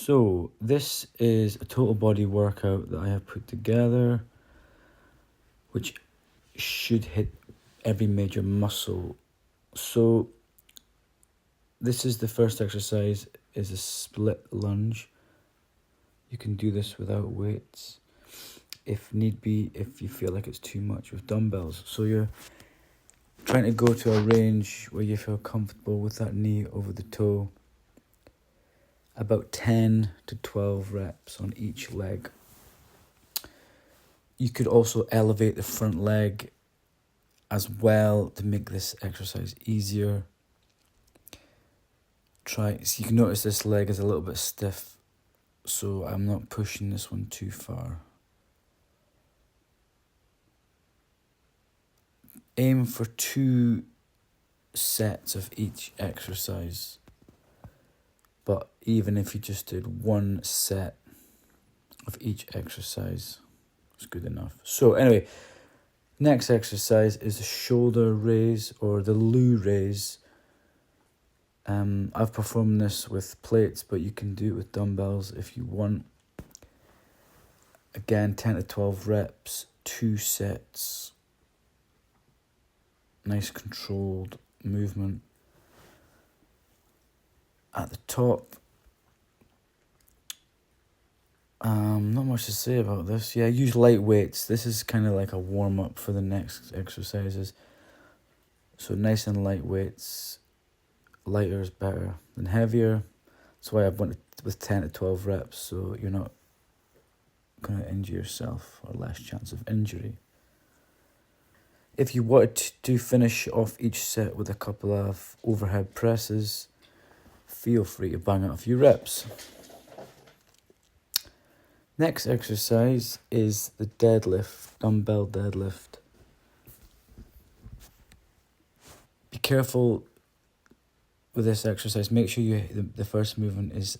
So this is a total body workout that I have put together, which should hit every major muscle. So this is the first exercise, is a split lunge. You can do this without weights, if need be, if you feel like it's too much with dumbbells. So you're trying to go to a range where you feel comfortable with that knee over the toe. About 10 to 12 reps on each leg. You could also elevate the front leg as well to make this exercise easier. So you can notice this leg is a little bit stiff, so I'm not pushing this one too far. Aim for 2 sets of each exercise. But even if you just did 1 set of each exercise, it's good enough. So anyway, next exercise is the shoulder raise or the loo raise. I've performed this with plates, but you can do it with dumbbells if you want. Again, 10 to 12 reps, 2 sets. Nice controlled movement. At the top, not much to say about this. Yeah, use light weights. This is kind of like a warm-up for the next exercises. So nice and light weights. Lighter is better than heavier. That's why I've went with 10 to 12 reps, so you're not going to injure yourself, or less chance of injury. If you wanted to finish off each set with a couple of overhead presses, feel free to bang out a few reps. Next exercise is the deadlift, dumbbell deadlift. Be careful with this exercise. Make sure the first movement is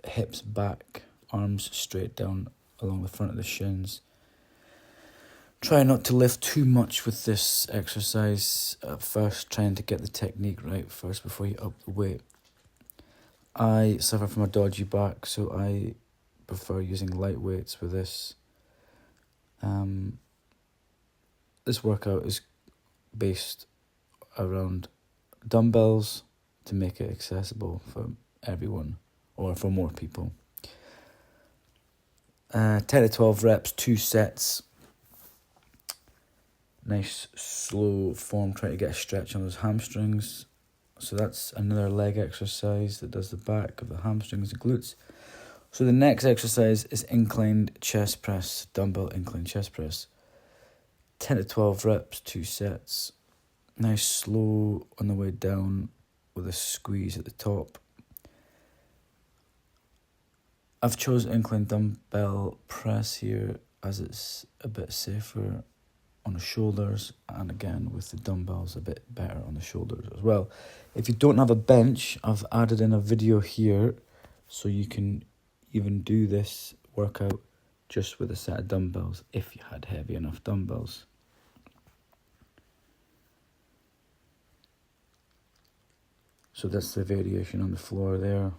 hips back, arms straight down along the front of the shins. Try not to lift too much with this exercise at first, trying to get the technique right first before you up the weight. I suffer from a dodgy back, so I prefer using light weights with this. This workout is based around dumbbells to make it accessible for everyone, or for more people. 10 to 12 reps, 2 sets. Nice slow form, trying to get a stretch on those hamstrings. So that's another leg exercise that does the back of the hamstrings and glutes. So the next exercise is inclined chest press, dumbbell inclined chest press. 10 to 12 reps, 2 sets. Nice slow on the way down with a squeeze at the top. I've chosen Incline Dunbell Press here as it's a bit safer on the shoulders, and again with the dumbbells a bit better on the shoulders as well. If you don't have a bench, I've added in a video here so you can even do this workout just with a set of dumbbells if you had heavy enough dumbbells. So that's the variation on the floor there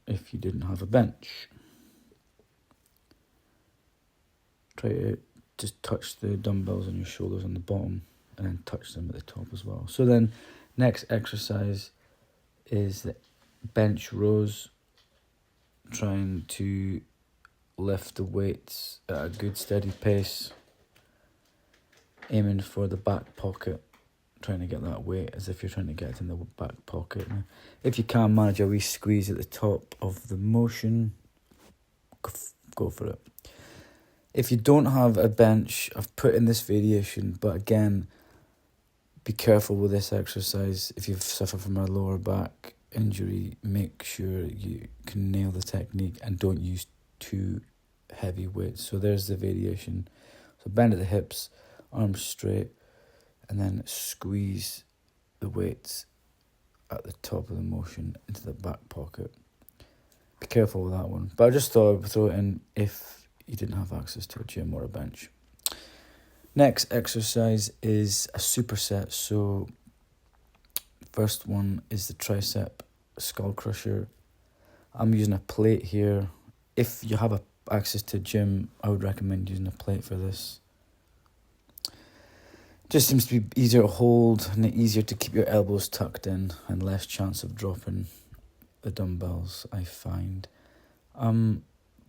if you didn't have a bench. Try to just touch the dumbbells on your shoulders on the bottom and then touch them at the top as well. So then next exercise is the bench rows, trying to lift the weights at a good steady pace, aiming for the back pocket, trying to get that weight as if you're trying to get it in the back pocket. Now, if you can manage a wee squeeze at the top of the motion, go for it. If you don't have a bench, I've put in this variation, but again, be careful with this exercise. If you've suffered from a lower back injury, make sure you can nail the technique and don't use too heavy weights. So there's the variation. So bend at the hips, arms straight, and then squeeze the weights at the top of the motion into the back pocket. Be careful with that one. But I just thought I would throw it in if you didn't have access to a gym or a bench. Next exercise is a superset. So first one is the tricep skull crusher. I'm using a plate here. if you have access to a gym, I would recommend using a plate for this. Just seems to be easier to hold and easier to keep your elbows tucked in and less chance of dropping the dumbbells, I find. I'm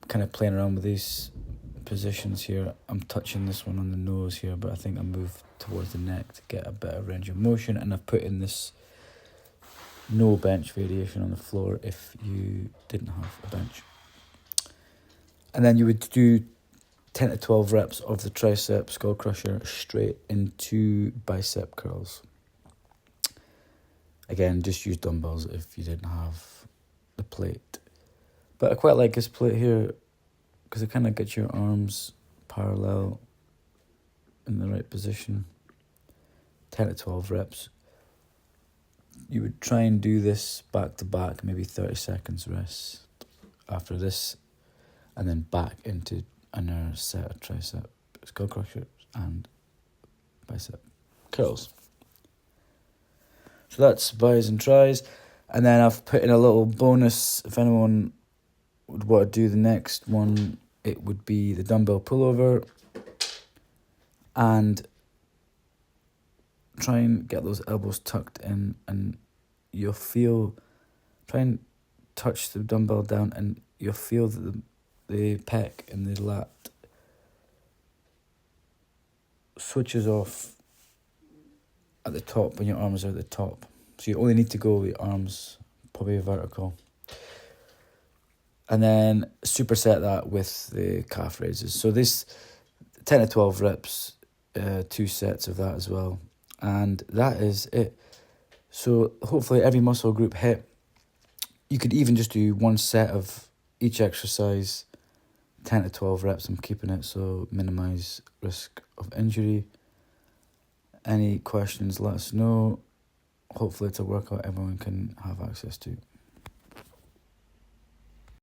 kind of playing around with these positions here. I'm touching this one on the nose here, but I think I move towards the neck to get a better range of motion, and I've put in this no bench variation on the floor if you didn't have a bench. And then you would do 10 to 12 reps of the tricep skull crusher straight into bicep curls. Again, just use dumbbells if you didn't have the plate. But I quite like this plate here because it kind of gets your arms parallel in the right position. 10 to 12 reps. You would try and do this back to back, maybe 30 seconds rest after this, and then back into another set of tricep skull crushers and bicep curls. So that's bis and tris. And then I've put in a little bonus. If anyone would want to do the next one, it would be the dumbbell pullover. And try and get those elbows tucked in, and you'll feel, try and touch the dumbbell down, and you'll feel that the pec and the lat switches off at the top when your arms are at the top. So you only need to go with your arms probably vertical. And then superset that with the calf raises. So this 10 to 12 reps, 2 sets of that as well. And that is it. So hopefully every muscle group hit. You could even just do 1 set of each exercise, 10 to 12 reps. I'm keeping it so minimize risk of injury. Any questions, let us know. Hopefully it's a workout everyone can have access to.